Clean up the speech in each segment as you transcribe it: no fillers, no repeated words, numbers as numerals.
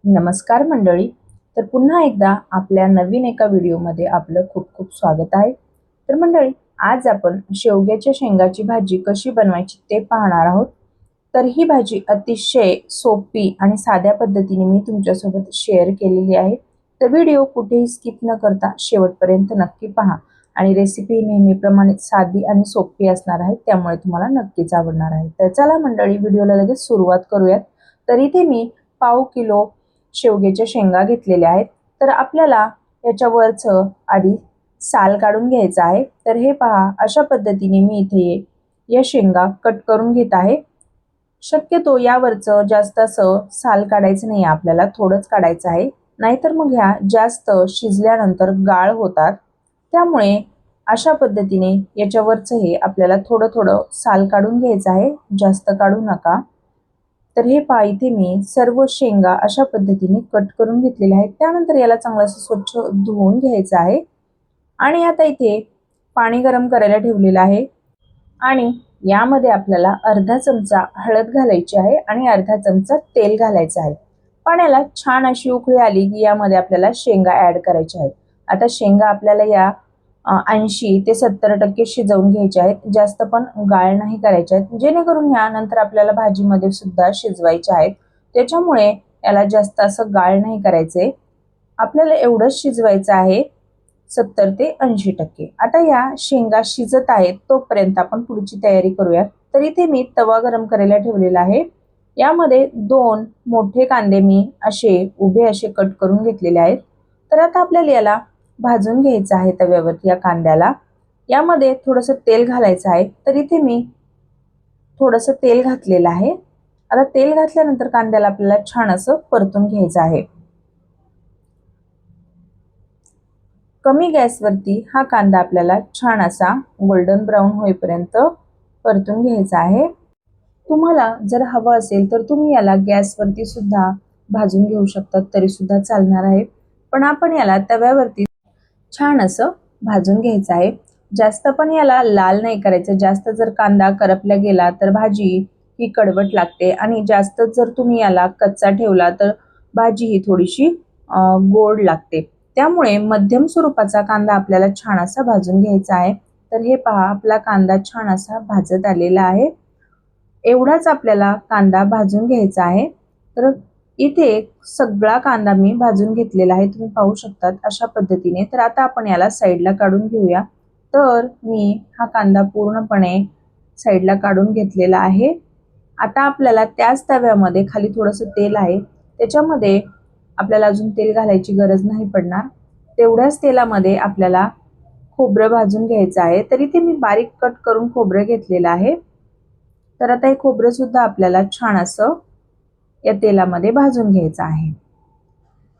नमस्कार मंडळी. तर पुन्हा एकदा आपल्या नवीन एका व्हिडिओमध्ये आपलं खूप खूप स्वागत आहे. तर मंडळी, आज आपण शेवग्याच्या शेंगाची भाजी कशी बनवायची ते पाहणार आहोत. तर ही भाजी अतिशय सोपी आणि साध्या पद्धतीने मी तुमच्यासोबत शेअर केलेली आहे. तर व्हिडिओ कुठेही स्किप न करता शेवटपर्यंत नक्की पहा. आणि रेसिपी नेहमीप्रमाणे साधी आणि सोपी असणार आहे, त्यामुळे तुम्हाला नक्कीच आवडणार आहे. तर चला मंडळी, व्हिडिओला लगेच सुरुवात करूयात. तर इथे मी पाव किलो शेवग्याच्या शेंगा घेतलेल्या आहेत. तर आपल्याला याच्यावरचं आधी साल काढून घ्यायचं आहे. तर हे पहा, अशा पद्धतीने मी इथे या शेंगा कट करून घेत आहे. शक्यतो यावरचं जास्त असं साल काढायचं नाही, आपल्याला थोडंच काढायचं आहे, नाहीतर मग ह्या जास्त शिजल्यानंतर गाळ होतात. त्यामुळे अशा पद्धतीने याच्यावरचं हे आपल्याला थोडं थोडं साल काढून घ्यायचं आहे, जास्त काढू नका. तर हे पहा, इथे मी सर्व शेंगा अशा पद्धतीने कट करून घेतलेल्या आहेत. त्यानंतर याला चांगलं असं स्वच्छ धुवून घ्यायचं आहे. आणि आता इथे पाणी गरम करायला ठेवलेलं आहे आणि यामध्ये आपल्याला अर्धा चमचा हळद घालायची आहे आणि अर्धा चमचा तेल घालायचं आहे. पाण्याला छान अशी उकळी आली की यामध्ये आपल्याला शेंगा ऍड करायच्या आहेत. आता शेंगा आपल्याला या 80 ते 70% शिजवून घ्यायचे आहेत, जास्त पण गाळ नाही करायचे आहेत, जेणेकरून ह्या नंतर आपल्याला भाजीमध्ये सुद्धा शिजवायचे आहेत. त्याच्यामुळे याला जास्त असं गाळ नाही करायचे, आपल्याला एवढंच शिजवायचं आहे 70 ते 80%. आता या शेंगा शिजत आहेत तोपर्यंत आपण पुढची तयारी करूयात. तर इथे मी तवा गरम करायला ठेवलेला आहे. यामध्ये 2 मोठे कांदे मी असे उभे असे कट करून घेतलेले आहेत. तर आता आपल्याला याला भाजून घ्यायचं आहे तव्यावरती या कांद्याला. यामध्ये थोडंसं तेल घालायचं आहे. तर इथे मी थोडंसं तेल घातलेलं आहे. आता तेल घातल्यानंतर कांद्याला आपल्याला छान असं परतून घ्यायचं आहे. कमी गॅसवरती हा कांदा आपल्याला छान असा गोल्डन ब्राऊन होईपर्यंत परतून घ्यायचा आहे. तुम्हाला जर हवं असेल तर तुम्ही याला गॅसवरती सुद्धा भाजून घेऊ शकतात, तरी सुद्धा चालणार आहे. पण आपण याला तव्यावरती छान असं भाजून घ्यायचं आहे. जास्त पण याला लाल नाही करायचं. जास्त जर कांदा करपला गेला तर भाजी ही कडवट लागते, आणि जास्त जर तुम्ही याला कच्चा ठेवला तर भाजी ही थोडीशी गोड लागते. त्यामुळे मध्यम स्वरूपाचा कांदा आपल्याला छान असा भाजून घ्यायचा आहे. तर हे पहा, आपला कांदा छान असा भाजत आलेला आहे. एवढाच आपल्याला कांदा भाजून घ्यायचा आहे. तर इथे सगळा कांदा मी भाजून घेतलेला आहे, तुम्ही पाहू शकतात अशा पद्धतीने. तर आता आपण याला साईडला काढून घेऊया. तर मी हा कांदा पूर्णपणे साईडला काढून घेतलेला आहे. आता आपल्याला त्याच तव्यामध्ये खाली थोडंसं तेल आहे, त्याच्यामध्ये आपल्याला अजून तेल घालायची गरज नाही पडणार. तेवढ्याच तेलामध्ये आपल्याला खोबरं भाजून घ्यायचं आहे. तर इथे मी बारीक कट करून खोबरं घेतलेलं आहे. तर आता हे खोबरं सुद्धा आपल्याला छान असं या तेलामध्ये भाजून घ्यायचं आहे.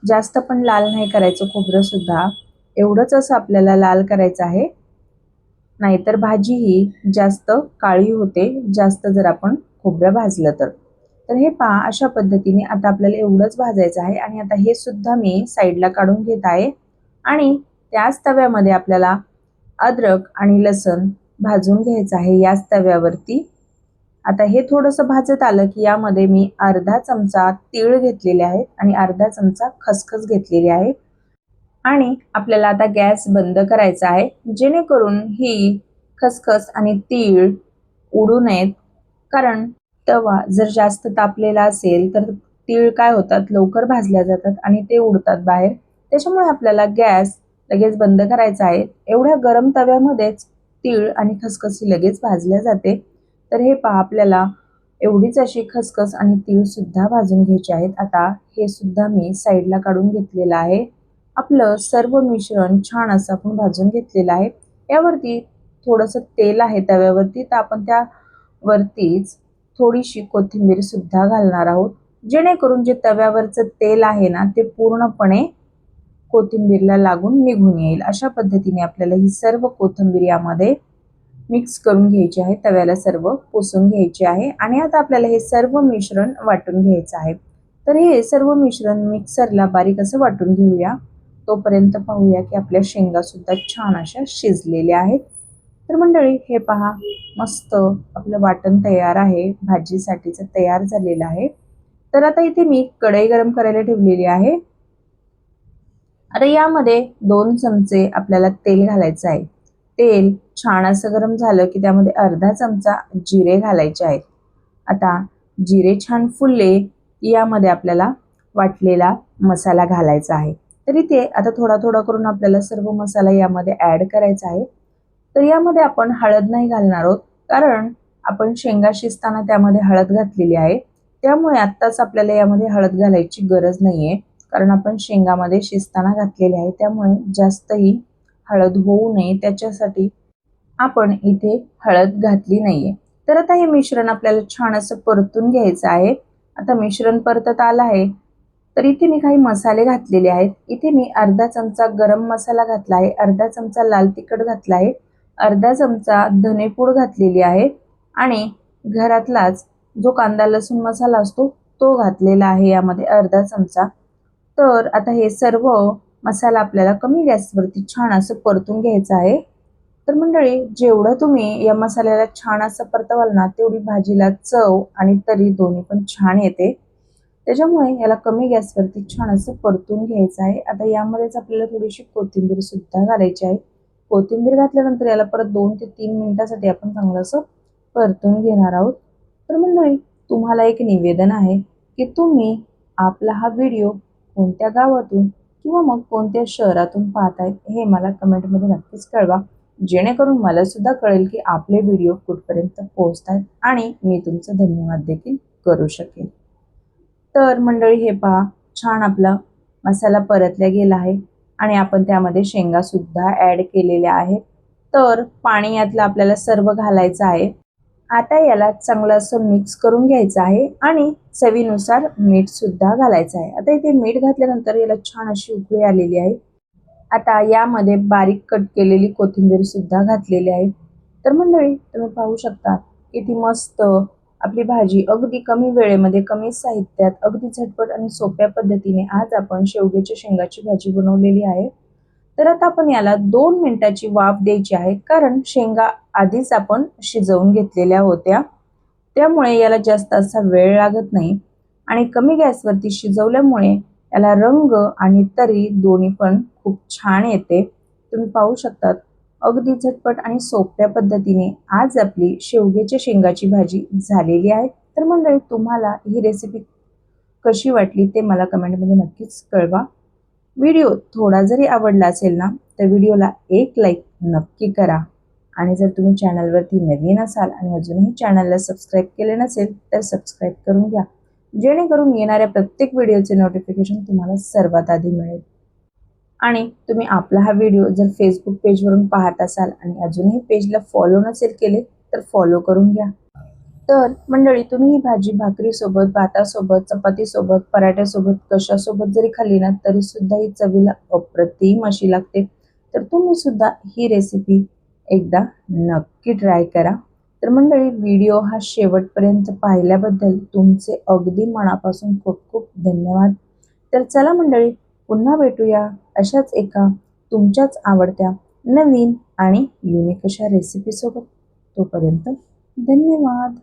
जास्त पण लाल नाही करायचं खोबरं सुद्धा, एवढंच असं आपल्याला लाल करायचं आहे, नाहीतर भाजी ही जास्त काळी होते जास्त जर आपण खोबरं भाजलं तर. तर हे पहा, अशा पद्धतीने आता आपल्याला एवढंच भाजायचं आहे. आणि आता हे सुद्धा मी साईडला काढून घेत आहे. आणि त्याच तव्यामध्ये आपल्याला अद्रक आणि लसण भाजून घ्यायचं आहे याच तव्यावरती. आता हे थोडंसं भाजत आलं की यामध्ये मी अर्धा चमचा तीळ घेतलेले आहेत आणि अर्धा चमचा खसखस घेतलेली आहे. आणि आपल्याला आता गॅस बंद करायचा आहे, जेणेकरून ही खसखस आणि तीळ उडू नयेत. कारण तवा जर जास्त तापलेला असेल तर तीळ काय होतात, लवकर भाजल्या जातात आणि ते उडतात बाहेर. त्याच्यामुळे आपल्याला गॅस लगेच बंद करायचा आहे. एवढ्या गरम तव्यामध्येच तीळ आणि खसखस ही लगेच भाजल्या जाते. तर हे पहा, आपल्याला एवढीच अशी खसखस आणि तीळ सुद्धा भाजून घ्यायचे आहेत. आता हे सुद्धा मी साईडला काढून घेतलेलं आहे. आपलं सर्व मिश्रण छान असं आपण भाजून घेतलेलं आहे. यावरती थोडंसं तेल आहे तव्यावरती, तर आपण त्यावरतीच थोडीशी कोथिंबीर सुद्धा घालणार आहोत, जेणेकरून जे तव्यावरचं तेल आहे ना, ते पूर्णपणे कोथिंबीरला लागून निघून येईल. अशा पद्धतीने आपल्याला ही सर्व कोथिंबीर यामध्ये मिक्स करून घ्यायची आहे, तव्याला सर्व पुसून घ्यायचे आहे. आणि आता आपल्याला हे सर्व मिश्रण वाटून घ्यायचं आहे. तर हे सर्व मिश्रण मिक्सरला बारीक असं वाटून घेऊया. तोपर्यंत पाहूया की आपल्या शेंगा सुद्धा छान अशा शिजलेल्या आहेत. तर मंडळी, हे पहा, मस्त आपलं वाटण तयार आहे, भाजीसाठीचं तयार झालेलं आहे. तर आता इथे मी कढई गरम करायला ठेवलेली आहे. आता यामध्ये 2 चमचे आपल्याला तेल घालायचं आहे. तेल छान असं गरम झालं की त्यामध्ये अर्धा चमचा जिरे घालायचे आहेत. आता जिरे छान फुलले की यामध्ये आपल्याला वाटलेला मसाला घालायचा आहे. तर इथे आता थोडा थोडा करून आपल्याला सर्व मसाला यामध्ये ॲड करायचा आहे. तर यामध्ये आपण हळद नाही घालणार आहोत, कारण आपण शेंगा शिजताना त्यामध्ये हळद घातलेली आहे. त्यामुळे आत्ताच आपल्याला यामध्ये हळद घालायची गरज नाहीये, कारण आपण शेंगामध्ये शिजताना घातलेली आहे. त्यामुळे जास्तही हळद होऊ नये त्याच्यासाठी आपण इथे हळद घातली नाहीये. तर आता हे मिश्रण आपल्याला छान असं परतून घ्यायचं आहे. आता मिश्रण परतत आलं आहे, तर इथे मी काही मसाले घातलेले आहेत. इथे मी अर्धा चमचा गरम मसाला घातला आहे, अर्धा चमचा लाल तिखट घातला आहे, अर्धा चमचा धनेपूड घातलेली आहे आणि घरातलाच जो कांदा लसूण मसाला असतो तो घातलेला आहे यामध्ये अर्धा चमचा. तर आता हे सर्व मसाला आपल्याला कमी गॅसवरती छान असं परतून घ्यायचं आहे. तर मंडळी, जेवढं तुम्ही या मसाल्याला छान असं परतवाल ना, तेवढी भाजीला चव आणि तरी दोन्ही पण छान येते. त्याच्यामुळे याला कमी गॅसवरती छान असं परतून घ्यायचं आहे. आता यामध्येच आपल्याला थोडीशी कोथिंबीर सुद्धा घालायची आहे. कोथिंबीर घातल्यानंतर याला परत 2 ते 3 मिनिटासाठी आपण चांगलं असं परतून घेणार आहोत. तर मंडळी, तुम्हाला एक निवेदन आहे की तुम्ही आपला हा व्हिडिओ कोणत्या गावातून किंवा मग कोणत्या शहरातून पाहतायत हे मला कमेंटमध्ये नक्कीच कळवा, जेणेकरून मला सुद्धा कळेल की आपले व्हिडिओ कुठपर्यंत पोहोचतायत आणि मी तुमचं धन्यवाद देखील करू शकेल. तर मंडळी, हे पहा, छान आपला मसाला परतला गेला आहे आणि आपण त्यामध्ये शेंगा सुद्धा ॲड केलेल्या आहेत. तर पाणी यातलं आपल्याला सर्व घालायचं आहे. आता याला चांगलं असं मिक्स करून घ्यायचं आहे आणि चवीनुसार मीठ सुद्धा घालायचं आहे. आता इथे मीठ घातल्यानंतर याला छान अशी उकळी आलेली आहे. आता यामध्ये बारीक कट केलेली कोथिंबीर सुद्धा घातलेली आहे. तर मंडळी, तुम्ही पाहू शकता किती मस्त आपली भाजी अगदी कमी वेळेमध्ये कमी साहित्यात अगदी झटपट आणि सोप्या पद्धतीने आज आपण शेवग्याच्या शेंगाची भाजी बनवलेली आहे. तर आता आपण याला 2 मिनिटाची वाफ द्यायची आहे, कारण शेंगा आधीच आपण शिजवून घेतलेल्या होत्या. त्यामुळे याला जास्त असा वेळ लागत नाही आणि कमी गॅसवरती शिजवल्यामुळे याला रंग आणि तरी दोन्ही पण खूप छान येते. तुम्ही पाहू शकतात अगदी झटपट आणि सोप्या पद्धतीने आज आपली शेवग्याच्या शेंगाची भाजी झालेली आहे. तर मंडळी, तुम्हाला ही रेसिपी कशी वाटली ते मला कमेंटमध्ये नक्कीच कळवा. व्हिडिओ थोडा जरी आवडला असेल ना, तर व्हिडिओला एक लाईक नक्की करा आणि जर तुम्ही चॅनलवरती नवीन असाल आणि अजूनही चॅनलला सबस्क्राईब केले नसेल तर सबस्क्राईब करून घ्या, जेणेकरून येणाऱ्या प्रत्येक व्हिडिओचे नोटिफिकेशन तुम्हाला सर्वात आधी मिळेल. आणि तुम्ही आपला हा व्हिडिओ जर फेसबुक पेजवरून पाहत असाल आणि अजूनही पेजला फॉलो नसेल केले तर फॉलो करून घ्या. तर मंडळी, तुम्ही ही भाजी भाकरीसोबत, भातासोबत, चपातीसोबत, पराठ्यासोबत कशासोबत जरी खाल्ली ना, तरी सुद्धा ही चवीला अप्रतिम अशी लागते. तर तुम्ही सुद्धा ही रेसिपी एकदा नक्की ट्राय करा. तर मंडळी, व्हिडिओ हा शेवटपर्यंत पाहिल्याबद्दल तुमचे अगदी मनापासून खूप खूप धन्यवाद. तर चला मंडळी, पुन्हा भेटूया अशाच एका तुमच्याच आवडत्या नवीन आणि युनिक अशा रेसिपीसोबत. तोपर्यंत धन्यवाद.